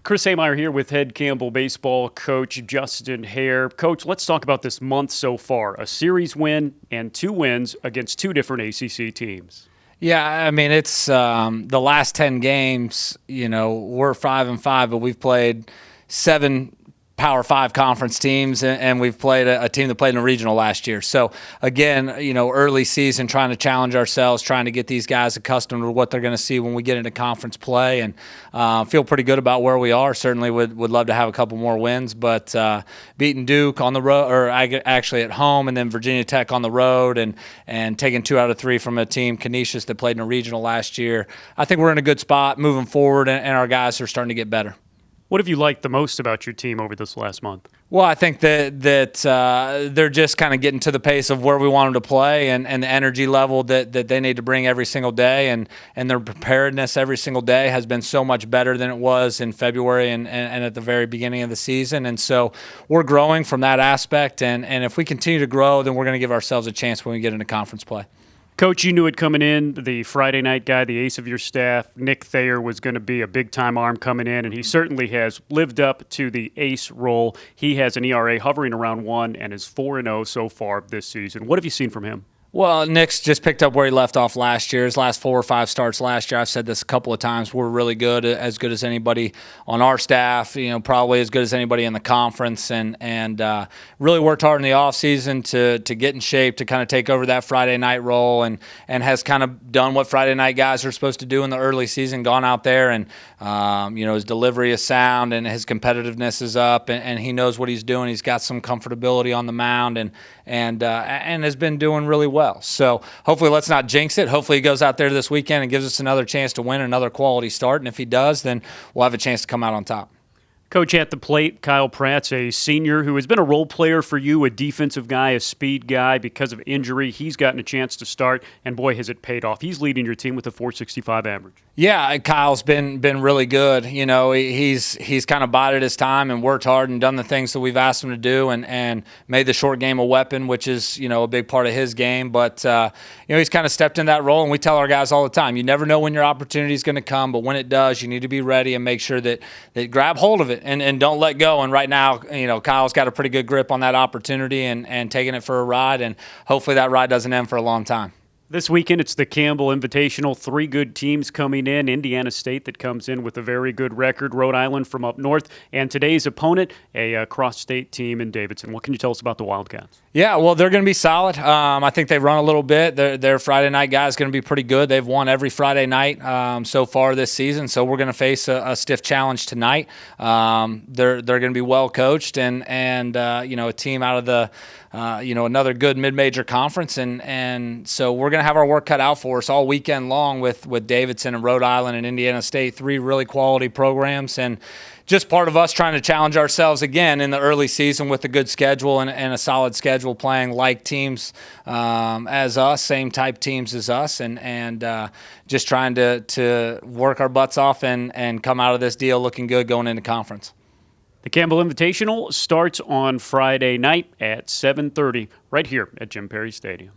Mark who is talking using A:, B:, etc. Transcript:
A: Chris Haire here with head Campbell baseball coach Justin Haire. Coach, let's talk about this month so far. A series win and 2 wins against 2 different ACC teams.
B: Yeah, I mean, it's the last 10 games, we're 5-5, but we've played 7 Power 5 conference teams, and we've played a team that played in a regional last year. So, again, early season, trying to challenge ourselves, trying to get these guys accustomed to what they're going to see when we get into conference play, and feel pretty good about where we are. Certainly would love to have a couple more wins, but beating Duke on the road, or actually at home, and then Virginia Tech on the road, and taking 2 out of 3 from a team, Canisius, that played in a regional last year. I think we're in a good spot moving forward, and our guys are starting to get better.
A: What have you liked the most about your team over this last month?
B: Well, I think that they're just kind of getting to the pace of where we want them to play, and the energy level that they need to bring every single day, and their preparedness every single day has been so much better than it was in February and at the very beginning of the season. And so we're growing from that aspect, and if we continue to grow, then we're going to give ourselves a chance when we get into conference play.
A: Coach, you knew it coming in. The Friday night guy, the ace of your staff, Nick Thayer, was going to be a big-time arm coming in, and he certainly has lived up to the ace role. He has an ERA hovering around 1 and is 4-0 so far this season. What have you seen from him?
B: Well, Nick's just picked up where he left off last year. His last 4 or 5 starts last year, I've said this a couple of times, we're really good as anybody on our staff, probably as good as anybody in the conference, and really worked hard in the offseason to get in shape, to kind of take over that Friday night role, and has kind of done what Friday night guys are supposed to do in the early season, gone out there, and his delivery is sound, and his competitiveness is up, and he knows what he's doing. He's got some comfortability on the mound, and has been doing really well. So hopefully, let's not jinx it. Hopefully he goes out there this weekend and gives us another chance to win, another quality start. And if he does, then we'll have a chance to come out on top.
A: Coach, at the plate, Kyle Pratt's a senior who has been a role player for you, a defensive guy, a speed guy. Because of injury, he's gotten a chance to start, and boy, has it paid off. He's leading your team with a .465 average. Yeah,
B: Kyle's been really good. He's kind of bided his time and worked hard and done the things that we've asked him to do, and made the short game a weapon, which is a big part of his game. But he's kind of stepped in that role, and we tell our guys all the time, you never know when your opportunity is going to come, but when it does, you need to be ready and make sure that grab hold of it. And don't let go. And right now, Kyle's got a pretty good grip on that opportunity and taking it for a ride. And hopefully that ride doesn't end for a long time.
A: This weekend, it's the Campbell Invitational. 3 good teams coming in. Indiana State that comes in with a very good record. Rhode Island from up north. And today's opponent, a cross-state team in Davidson. What can you tell us about the Wildcats?
B: Yeah, well, they're going to be solid. I think they run a little bit. Their Friday night guy is going to be pretty good. They've won every Friday night so far this season, so we're going to face a stiff challenge tonight. They're going to be well coached and a team out of the another good mid-major conference, and so we're going to have our work cut out for us all weekend long with Davidson and Rhode Island and Indiana State, 3 really quality programs, and just part of us trying to challenge ourselves again in the early season with a good schedule and a solid schedule, playing like teams as us, same type teams as us, and just trying to work our butts off and come out of this deal looking good going into conference.
A: The Campbell Invitational starts on Friday night at 7:30 right here at Jim Perry Stadium.